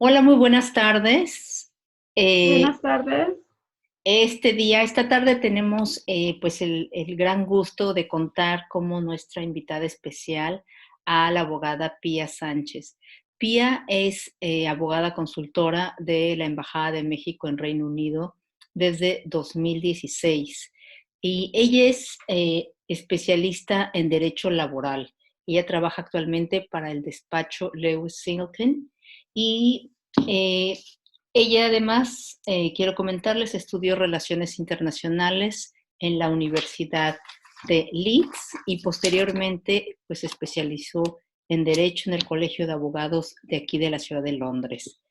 Hola, muy buenas tardes. Eh, Buenas tardes. esta tarde tenemos pues el gran gusto de contar como nuestra invitada especial a la abogada Pía Sánchez. Pía es abogada consultora de la Embajada de México en Reino Unido desde 2016 y ella es especialista en derecho laboral. Ella trabaja actualmente para el despacho Lewis Singleton y eh, ella además, quiero comentarles, estudió Relaciones Internacionales en la Universidad de Leeds y posteriormente pues se especializó en Derecho en el Colegio de Abogados de aquí de la ciudad de Londres.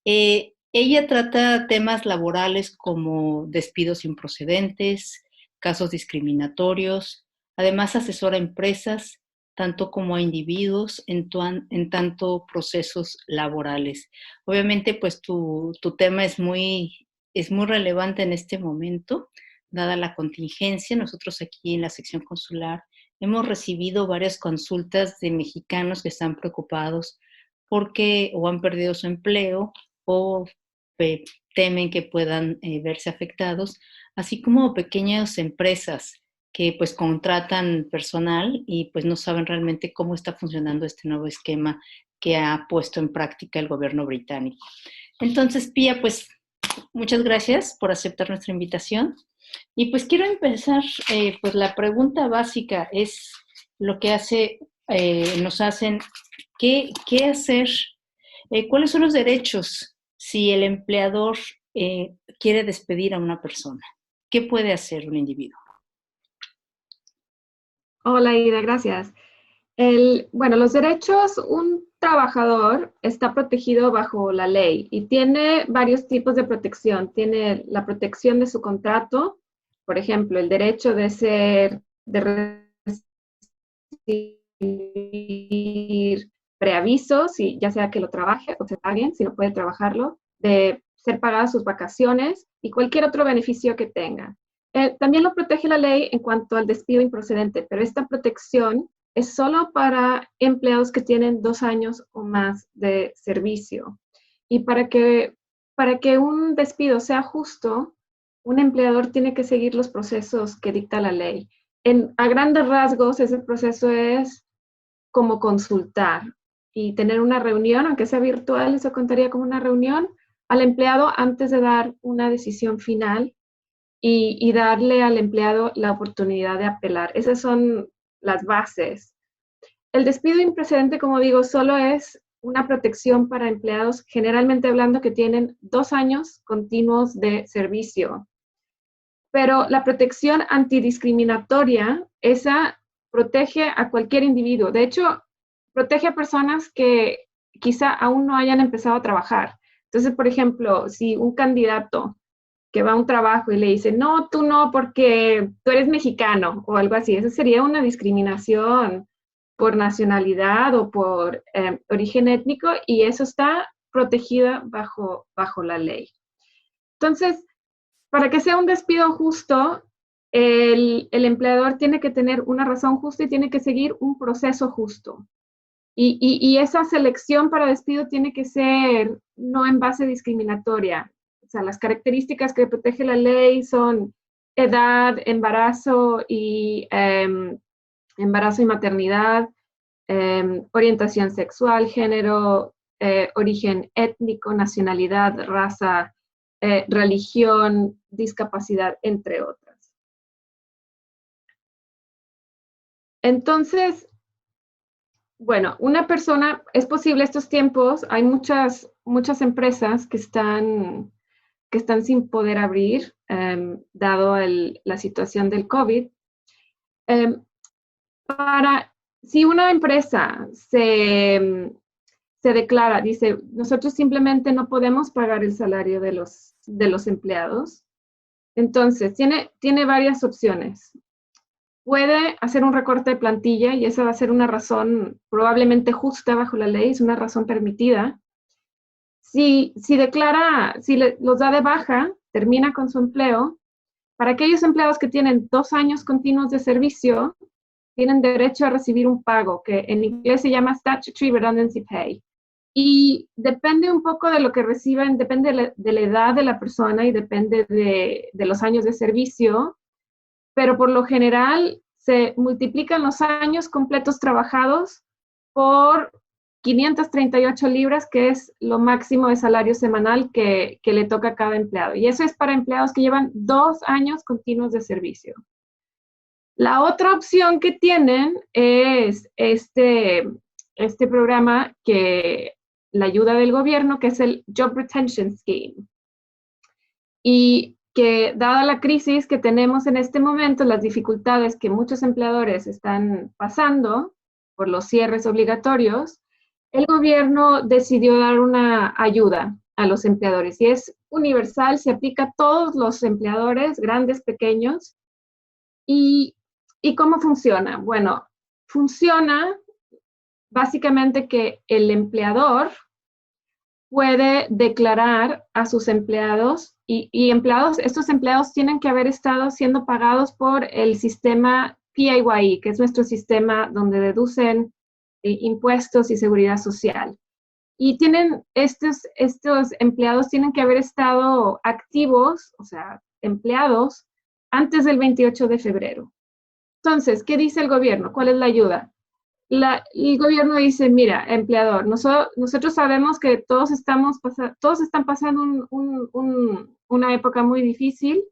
Ella trata temas laborales como despidos improcedentes, casos discriminatorios, además asesora a empresas tanto como a individuos en tanto procesos laborales. Obviamente, pues tu tema es muy relevante en este momento, dada la contingencia. Nosotros aquí en la sección consular hemos recibido varias consultas de mexicanos que están preocupados porque o han perdido su empleo o eh, temen que puedan verse afectados, así como pequeñas empresas que pues contratan personal y pues no saben realmente cómo está funcionando este nuevo esquema que ha puesto en práctica el gobierno británico. Entonces, Pía, pues muchas gracias por aceptar nuestra invitación. Y pues quiero empezar, pues la pregunta básica es lo que nos hacen, ¿qué hacer? ¿Cuáles son los derechos si el empleador quiere despedir a una persona? ¿Qué puede hacer un individuo? Hola, Ida, gracias. Bueno, los derechos, un trabajador está protegido bajo la ley y tiene varios tipos de protección. Tiene la protección de su contrato, por ejemplo, el derecho de recibir preavisos, si, ya sea que lo trabaje o se paguen, si no puede trabajarlo, de ser pagadas sus vacaciones y cualquier otro beneficio que tenga. También lo protege la ley en cuanto al despido improcedente, pero esta protección es solo para empleados que tienen 2 años o más de servicio. Y para que un despido sea justo, un empleador tiene que seguir los procesos que dicta la ley. A grandes rasgos, ese proceso es como consultar y tener una reunión, aunque sea virtual, eso contaría como una reunión al empleado antes de dar una decisión final y darle al empleado la oportunidad de apelar. Esas son las bases. El despido imprecedente, como digo, solo es una protección para empleados, generalmente hablando, que tienen 2 años continuos de servicio. Pero la protección antidiscriminatoria, esa protege a cualquier individuo. De hecho, protege a personas que quizá aún no hayan empezado a trabajar. Entonces, por ejemplo, si un candidato que va a un trabajo y le dice, no, tú no, porque tú eres mexicano o algo así, eso sería una discriminación por nacionalidad o por origen étnico y eso está protegida bajo la ley. Entonces, para que sea un despido justo, el empleador tiene que tener una razón justa y tiene que seguir un proceso justo. Y esa selección para despido tiene que ser no en base discriminatoria. O sea, las características que protege la ley son edad, embarazo y maternidad, orientación sexual, género, origen étnico, nacionalidad, raza, religión, discapacidad, entre otras. Entonces, bueno, una persona, es posible estos tiempos, hay muchas empresas que están sin poder abrir, dado la situación del COVID. Um, si una empresa se declara, dice, nosotros simplemente no podemos pagar el salario de los empleados, entonces tiene varias opciones. Puede hacer un recorte de plantilla y esa va a ser una razón probablemente justa bajo la ley, es una razón permitida. Si los da de baja, termina con su empleo, para aquellos empleados que tienen 2 años continuos de servicio, tienen derecho a recibir un pago que en inglés se llama Statutory Redundancy Pay. Y depende un poco de lo que reciben, depende de la edad de la persona y depende de los años de servicio, pero por lo general se multiplican los años completos trabajados por 538 libras, que es lo máximo de salario semanal que le toca a cada empleado. Y eso es para empleados que llevan 2 años continuos de servicio. La otra opción que tienen es este programa que la ayuda del gobierno, que es el Job Retention Scheme. Y que dada la crisis que tenemos en este momento, las dificultades que muchos empleadores están pasando por los cierres obligatorios, el gobierno decidió dar una ayuda a los empleadores y es universal, se aplica a todos los empleadores, grandes, pequeños. ¿Y cómo funciona? Bueno, funciona básicamente que el empleador puede declarar a sus empleados y empleados, estos empleados tienen que haber estado siendo pagados por el sistema PAYE, que es nuestro sistema donde deducen impuestos y seguridad social. Y tienen, estos empleados tienen que haber estado activos, o sea, empleados, antes del 28 de febrero. Entonces, ¿qué dice el gobierno? ¿Cuál es la ayuda? El gobierno dice, mira, empleador, nosotros sabemos que todos están pasando una época muy difícil,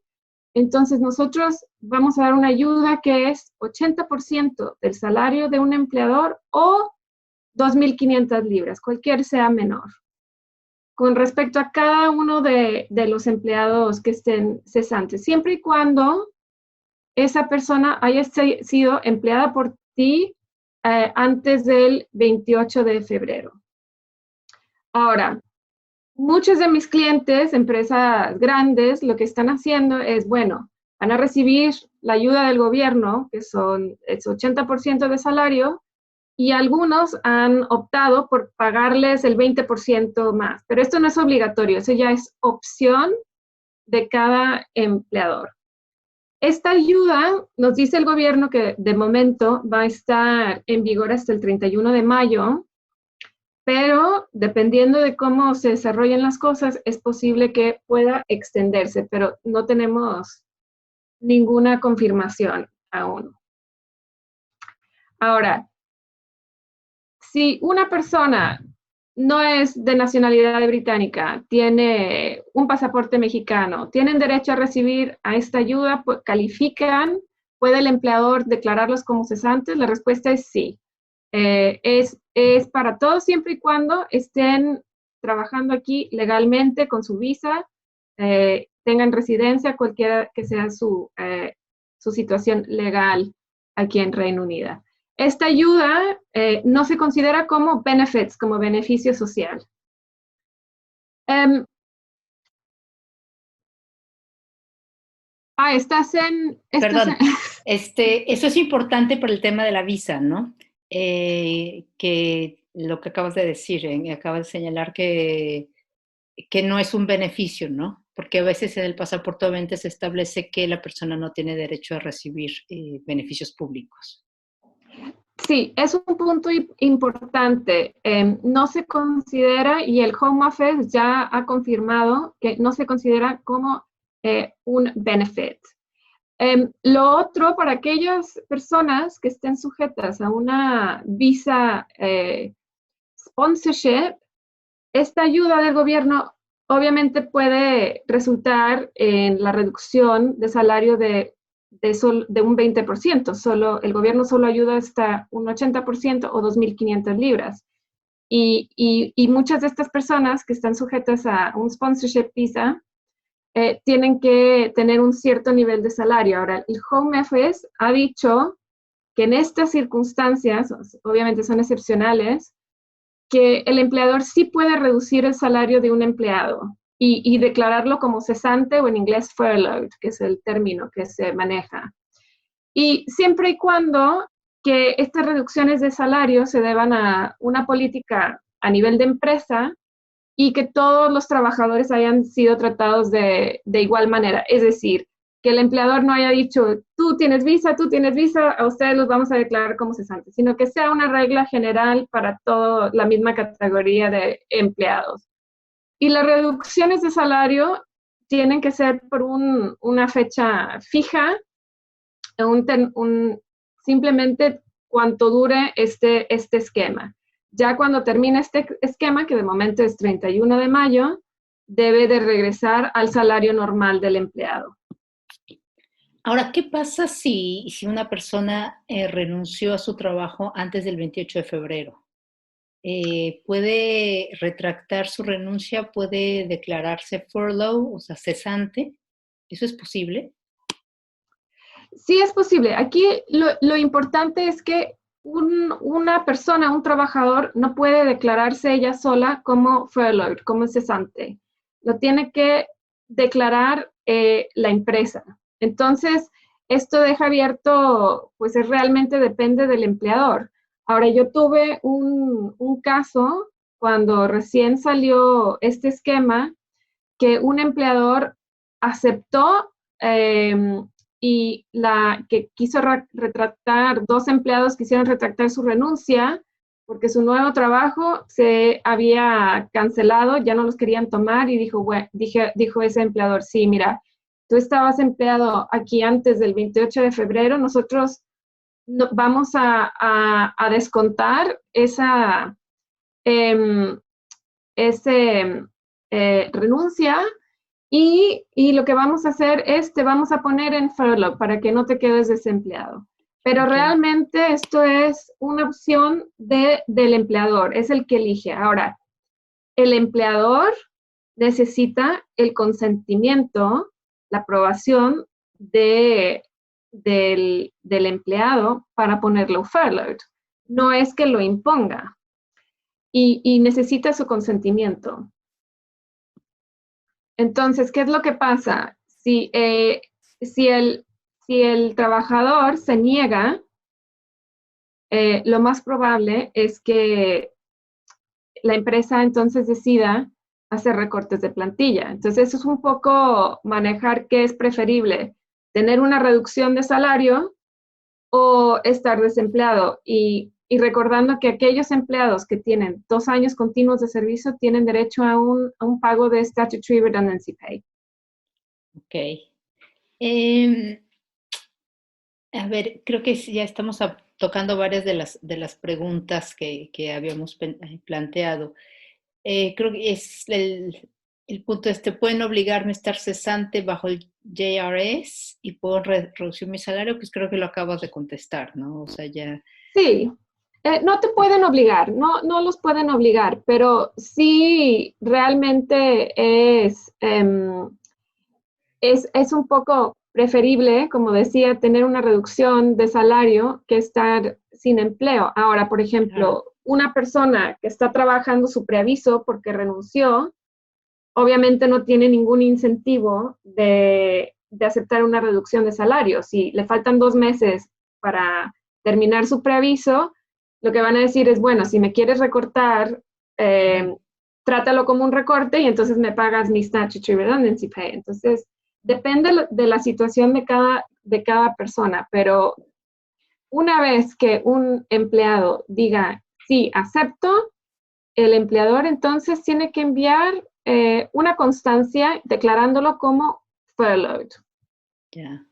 entonces nosotros vamos a dar una ayuda que es 80% del salario de un empleador o 2.500 libras, cualquier sea menor. Con respecto a cada uno de los empleados que estén cesantes, siempre y cuando esa persona haya sido empleada por ti antes del 28 de febrero. Ahora, muchos de mis clientes, empresas grandes, lo que están haciendo es, bueno, van a recibir la ayuda del gobierno, que son el 80% de salario, y algunos han optado por pagarles el 20% más. Pero esto no es obligatorio, eso ya es opción de cada empleador. Esta ayuda, nos dice el gobierno que de momento va a estar en vigor hasta el 31 de mayo, pero dependiendo de cómo se desarrollen las cosas, es posible que pueda extenderse, pero no tenemos ninguna confirmación aún. Ahora, si una persona no es de nacionalidad británica, tiene un pasaporte mexicano, tienen derecho a recibir a esta ayuda, pues, califican, ¿puede el empleador declararlos como cesantes? La respuesta es sí. Es para todos siempre y cuando estén trabajando aquí legalmente con su visa, tengan residencia, cualquiera que sea su situación legal aquí en Reino Unido. Esta ayuda no se considera como benefits, como beneficio social. Perdón, eso es importante por el tema de la visa, ¿no? Que lo que acabas de decir, acabas de señalar que no es un beneficio, ¿no? Porque a veces en el pasaporte obviamente se establece que la persona no tiene derecho a recibir beneficios públicos. Sí, es un punto importante. No se considera, y el Home Office ya ha confirmado que no se considera como un benefit. Lo otro, para aquellas personas que estén sujetas a una visa sponsorship, esta ayuda del gobierno obviamente puede resultar en la reducción de salario de un 20%. El gobierno solo ayuda hasta un 80% o 2.500 libras. Y muchas de estas personas que están sujetas a un sponsorship visa tienen que tener un cierto nivel de salario. Ahora, el Home Office ha dicho que en estas circunstancias, obviamente son excepcionales, que el empleador sí puede reducir el salario de un empleado y declararlo como cesante, o en inglés furloughed, que es el término que se maneja. Y siempre y cuando que estas reducciones de salario se deban a una política a nivel de empresa y que todos los trabajadores hayan sido tratados de igual manera. Es decir, que el empleador no haya dicho, tú tienes visa, a ustedes los vamos a declarar como cesantes, sino que sea una regla general para toda la misma categoría de empleados. Y las reducciones de salario tienen que ser por una fecha fija, simplemente cuánto dure este esquema. Ya cuando termine este esquema, que de momento es 31 de mayo, debe de regresar al salario normal del empleado. Ahora, ¿qué pasa si una persona renunció a su trabajo antes del 28 de febrero? ¿Puede retractar su renuncia? ¿Puede declararse furlough, o sea, cesante? ¿Eso es posible? Sí, es posible. Aquí lo importante es que una persona, un trabajador, no puede declararse ella sola como furloughed, como cesante. Lo tiene que declarar la empresa. Entonces, esto deja abierto, pues realmente depende del empleador. Ahora, yo tuve un caso cuando recién salió este esquema que un empleador aceptó y la que quiso retractar, dos empleados quisieron retractar su renuncia porque su nuevo trabajo se había cancelado, ya no los querían tomar y dijo ese empleador, sí, mira, tú estabas empleado aquí antes del 28 de febrero, nosotros vamos a descontar eh, ese renuncia y lo que vamos a hacer es te vamos a poner en furlough para que no te quedes desempleado. Pero realmente esto es una opción del empleador, es el que elige. Ahora, el empleador necesita el consentimiento, la aprobación del empleado para ponerlo furloughed. No es que lo imponga y necesita su consentimiento. Entonces, ¿qué es lo que pasa? Si el trabajador se niega, lo más probable es que la empresa entonces decida hacer recortes de plantilla. Entonces, eso es un poco manejar qué es preferible, tener una reducción de salario o estar desempleado. Y recordando que aquellos empleados que tienen 2 años continuos de servicio tienen derecho a un pago de Statutory Redundancy Pay. Ok. A ver, creo que ya estamos tocando varias de las preguntas que habíamos planteado. Creo que es el punto pueden obligarme a estar cesante bajo el JRS y puedo reducir mi salario, pues creo que lo acabas de contestar, ¿no? O sea, ya. Sí, no te pueden obligar, no los pueden obligar, pero sí realmente es un poco preferible, como decía, tener una reducción de salario que estar sin empleo. Ahora, por ejemplo, una persona que está trabajando su preaviso porque renunció, obviamente no tiene ningún incentivo de aceptar una reducción de salario. Si le faltan 2 meses para terminar su preaviso, lo que van a decir es, bueno, si me quieres recortar, trátalo como un recorte y entonces me pagas mi statutory redundancy pay. Entonces, depende de la situación de cada persona, pero una vez que un empleado diga, sí, acepto, el empleador entonces tiene que enviar una constancia declarándolo como furloughed. Ya.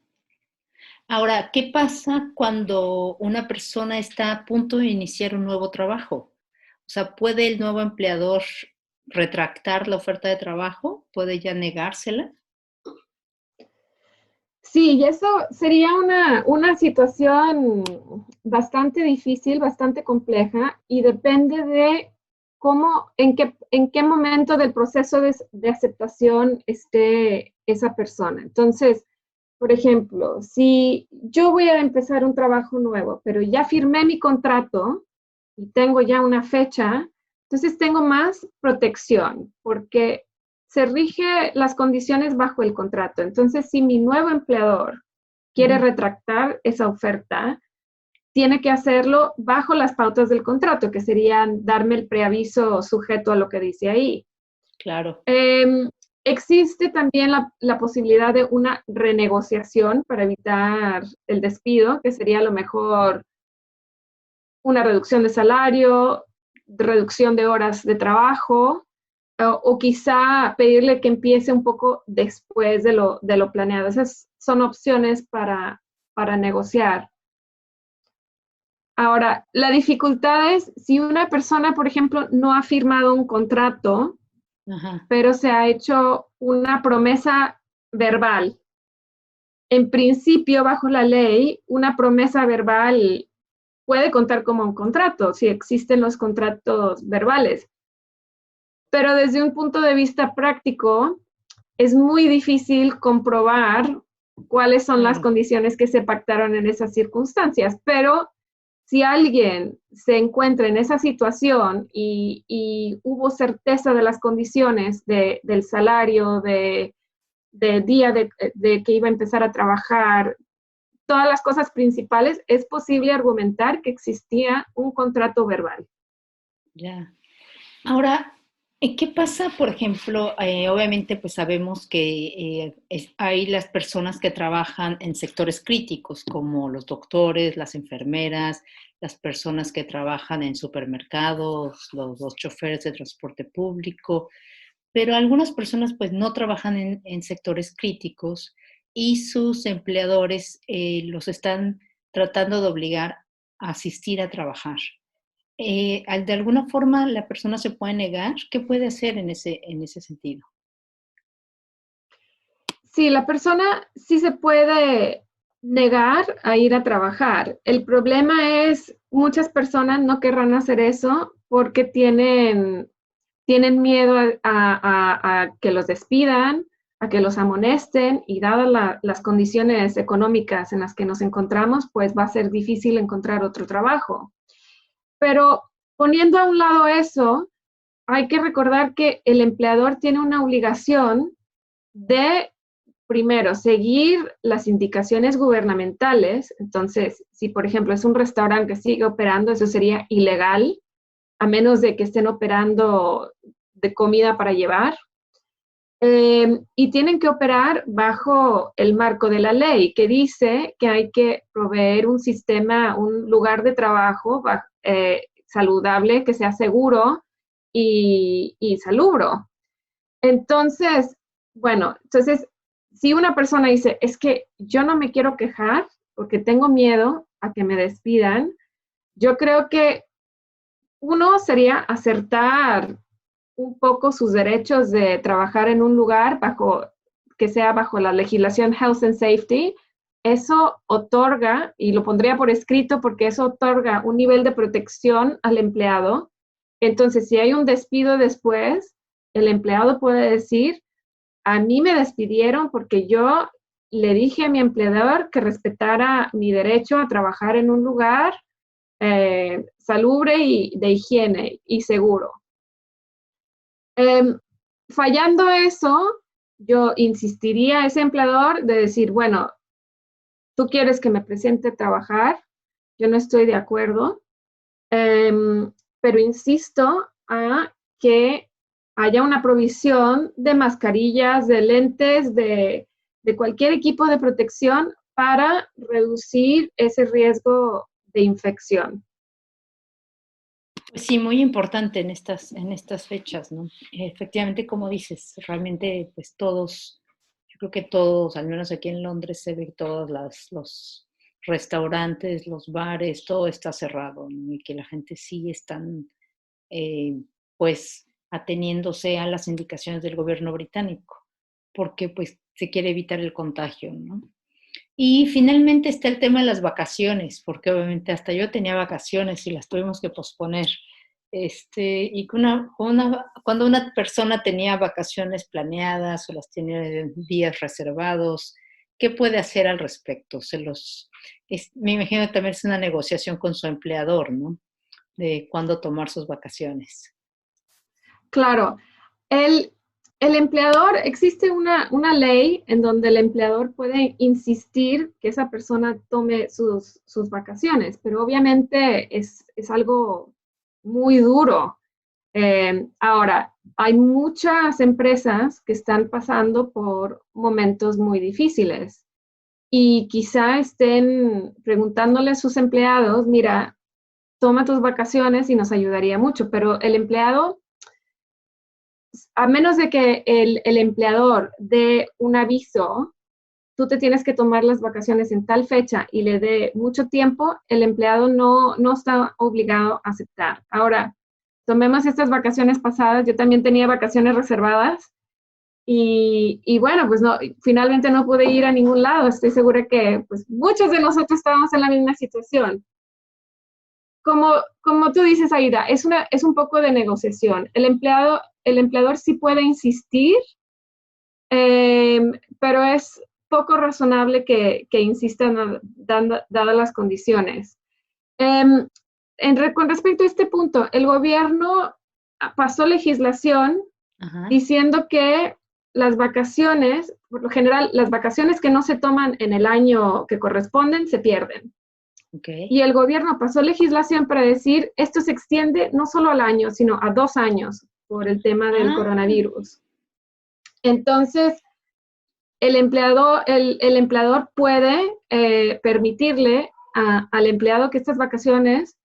Ahora, ¿qué pasa cuando una persona está a punto de iniciar un nuevo trabajo? O sea, ¿puede el nuevo empleador retractar la oferta de trabajo? ¿Puede ya negársela? Sí, y eso sería una situación bastante difícil, bastante compleja, y depende de en qué momento del proceso de aceptación esté esa persona. Entonces, por ejemplo, si yo voy a empezar un trabajo nuevo, pero ya firmé mi contrato y tengo ya una fecha, entonces tengo más protección, porque se rige las condiciones bajo el contrato. Entonces, si mi nuevo empleador quiere retractar esa oferta, tiene que hacerlo bajo las pautas del contrato, que serían darme el preaviso sujeto a lo que dice ahí. Claro. Existe también la posibilidad de una renegociación para evitar el despido, que sería a lo mejor una reducción de salario, reducción de horas de trabajo, o quizá pedirle que empiece un poco después de lo planeado. Esas son opciones para negociar. Ahora, la dificultad es si una persona, por ejemplo, no ha firmado un contrato, Ajá. pero se ha hecho una promesa verbal. En principio, bajo la ley, una promesa verbal puede contar como un contrato, si existen los contratos verbales. Pero desde un punto de vista práctico, es muy difícil comprobar cuáles son las Claro. condiciones que se pactaron en esas circunstancias. Pero si alguien se encuentra en esa situación y hubo certeza de las condiciones del salario, de día de que iba a empezar a trabajar, todas las cosas principales, es posible argumentar que existía un contrato verbal. Ya. Ahora, ¿qué pasa, por ejemplo? Obviamente, pues sabemos que hay las personas que trabajan en sectores críticos, como los doctores, las enfermeras, las personas que trabajan en supermercados, los choferes de transporte público, pero algunas personas pues no trabajan en sectores críticos y sus empleadores los están tratando de obligar a asistir a trabajar. ¿De alguna forma la persona se puede negar? ¿Qué puede hacer en ese sentido? Sí, la persona sí se puede negar a ir a trabajar. El problema es, muchas personas no querrán hacer eso porque tienen miedo a que los despidan, a que los amonesten, y dadas las condiciones económicas en las que nos encontramos, pues va a ser difícil encontrar otro trabajo. Pero poniendo a un lado eso, hay que recordar que el empleador tiene una obligación de, primero, seguir las indicaciones gubernamentales. Entonces, si por ejemplo es un restaurante que sigue operando, eso sería ilegal, a menos de que estén operando de comida para llevar. Y tienen que operar bajo el marco de la ley, que dice que hay que proveer un sistema, un lugar de trabajo saludable, que sea seguro y salubro. Entonces, bueno, entonces, si una persona dice, es que yo no me quiero quejar porque tengo miedo a que me despidan, yo creo que uno sería acertar un poco sus derechos de trabajar en un lugar que sea bajo la legislación Health and Safety. Eso otorga, y lo pondría por escrito porque eso otorga un nivel de protección al empleado. Entonces, si hay un despido después, el empleado puede decir, a mí me despidieron porque yo le dije a mi empleador que respetara mi derecho a trabajar en un lugar salubre y de higiene y seguro. Fallando eso, yo insistiría a ese empleador de decir, bueno, tú quieres que me presente a trabajar, yo no estoy de acuerdo, pero insisto a que haya una provisión de mascarillas, de lentes, de cualquier equipo de protección para reducir ese riesgo de infección. Pues sí, muy importante en estas fechas, ¿no? Efectivamente, como dices, realmente, pues todos, yo creo que todos, al menos aquí en Londres, se ve todos los restaurantes, los bares, todo está cerrado, ¿no? Y que la gente sí están, eh, pues, ateniéndose a las indicaciones del gobierno británico, porque pues se quiere evitar el contagio, ¿no? Y finalmente está el tema de las vacaciones, porque obviamente hasta yo tenía vacaciones y las tuvimos que posponer. Y que cuando una persona tenía vacaciones planeadas o las tiene días reservados, ¿qué puede hacer al respecto? Me imagino que también es una negociación con su empleador, ¿no? De cuándo tomar sus vacaciones. Claro, el, el empleador, existe una ley en donde el empleador puede insistir que esa persona tome sus vacaciones, pero obviamente es algo muy duro. Ahora, hay muchas empresas que están pasando por momentos muy difíciles y quizá estén preguntándole a sus empleados, mira, toma tus vacaciones y nos ayudaría mucho, pero el empleado, a menos de que el empleador dé un aviso, tú te tienes que tomar las vacaciones en tal fecha y le dé mucho tiempo, el empleado no está obligado a aceptar. Ahora, tomemos estas vacaciones pasadas, yo también tenía vacaciones reservadas y bueno, pues no, finalmente no pude ir a ningún lado. Estoy segura que pues, muchos de nosotros estábamos en la misma situación. Como tú dices, Aida, es un poco de negociación. El empleador sí puede insistir, pero es poco razonable que insistan dadas las condiciones. Con respecto a este punto, el gobierno pasó legislación Ajá. diciendo que las vacaciones, por lo general, las vacaciones que no se toman en el año que corresponden se pierden. Okay. Y el gobierno pasó legislación para decir esto se extiende no solo al año, sino a 2 años por el tema del Ah, coronavirus. Entonces, el empleador puede permitirle al empleado que estas vacaciones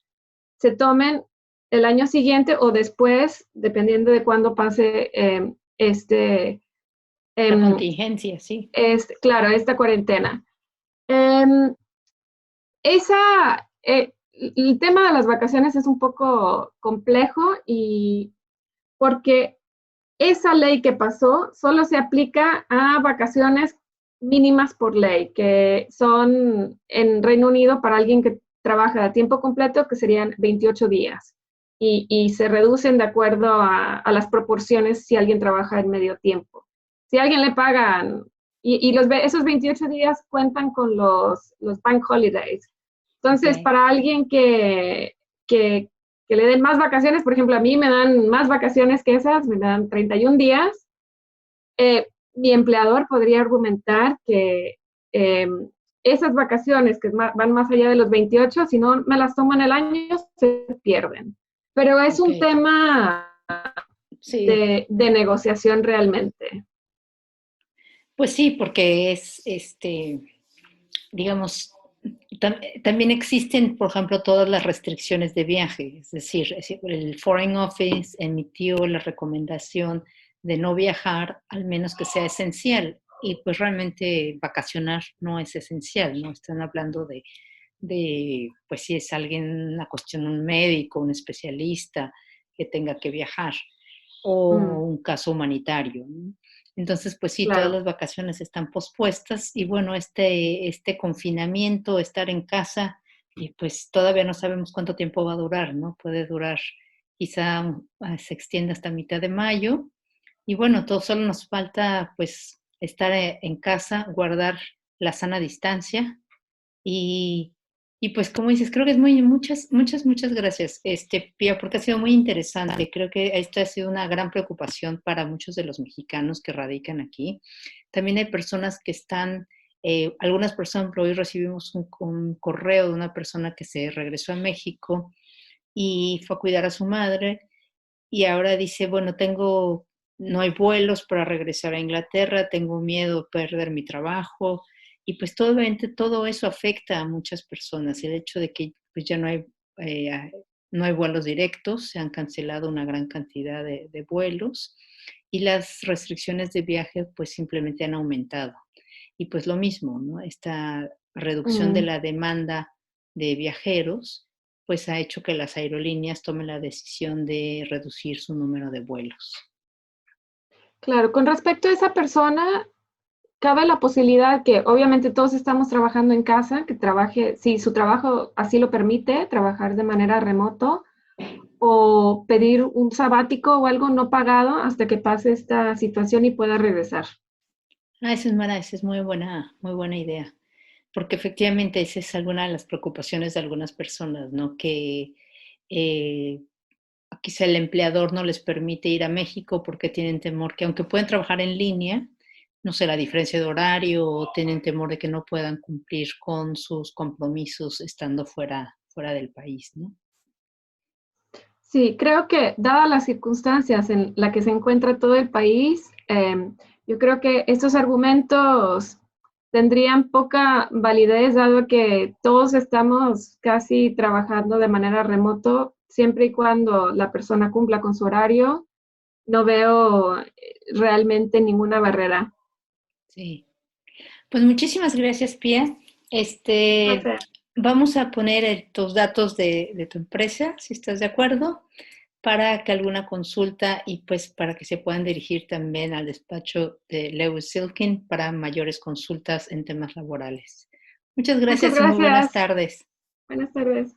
se tomen el año siguiente o después, dependiendo de cuándo pase la em, contingencia, sí. claro, esta cuarentena. Em, el tema de las vacaciones es un poco complejo y porque esa ley que pasó solo se aplica a vacaciones mínimas por ley, que son en Reino Unido para alguien que trabaja a tiempo completo, que serían 28 días. Y se reducen de acuerdo a las proporciones si alguien trabaja en medio tiempo. Si a alguien le pagan, esos 28 días cuentan con los bank holidays. Entonces, Okay. para alguien que que le den más vacaciones, por ejemplo, a mí me dan más vacaciones que esas, me dan 31 días, mi empleador podría argumentar que eh, esas vacaciones que van más allá de los 28, si no me las tomo en el año, se pierden. Pero es un Okay. tema Sí. de negociación realmente. Pues sí, porque es, digamos, también existen, por ejemplo, todas las restricciones de viaje. Es decir, el Foreign Office emitió la recomendación de no viajar, al menos que sea esencial. Y pues realmente vacacionar no es esencial, ¿no? Están hablando pues si es alguien, una cuestión, un médico, un especialista que tenga que viajar, o Mm, un caso humanitario, ¿no? Entonces, pues sí, todas claro. las vacaciones están pospuestas y bueno, este confinamiento, estar en casa, y pues todavía no sabemos cuánto tiempo va a durar, ¿no? Puede durar, quizá se extienda hasta mitad de mayo. Y bueno, todo solo nos falta pues estar en casa, guardar la sana distancia y, y pues como dices, creo que es muchas gracias, Pía, porque ha sido muy interesante. Creo que esta ha sido una gran preocupación para muchos de los mexicanos que radican aquí. También hay personas que están, algunas personas, por ejemplo, hoy recibimos un correo de una persona que se regresó a México y fue a cuidar a su madre y ahora dice, bueno, no hay vuelos para regresar a Inglaterra, tengo miedo de perder mi trabajo. Y pues obviamente todo eso afecta a muchas personas. El hecho de que pues ya eh, no hay vuelos directos, se han cancelado una gran cantidad de vuelos y las restricciones de viaje pues simplemente han aumentado. Y pues lo mismo, ¿no? Esta reducción de Mm, la demanda de viajeros pues ha hecho que las aerolíneas tomen la decisión de reducir su número de vuelos. claro, con respecto a esa persona, cabe la posibilidad que obviamente todos estamos trabajando en casa, que trabaje, si su trabajo así lo permite, trabajar de manera remoto o pedir un sabático o algo no pagado hasta que pase esta situación y pueda regresar. Esa es muy buena idea, porque efectivamente esa es alguna de las preocupaciones de algunas personas, ¿no? Que eh, quizá el empleador no les permite ir a México porque tienen temor que aunque pueden trabajar en línea, no sé, la diferencia de horario, o tienen temor de que no puedan cumplir con sus compromisos estando fuera del país, ¿no? Sí, creo que dadas las circunstancias en las que se encuentra todo el país, yo creo que estos argumentos tendrían poca validez dado que todos estamos casi trabajando de manera remoto, siempre y cuando la persona cumpla con su horario, no veo realmente ninguna barrera. Sí. Pues muchísimas gracias, Pía. Un Este, placer. vamos a poner tus datos de tu empresa, si estás de acuerdo, para que alguna consulta y pues para que se puedan dirigir también al despacho de Lewis Silkin para mayores consultas en temas laborales. Muchas Muchas gracias y muy buenas gracias. tardes. Buenas tardes.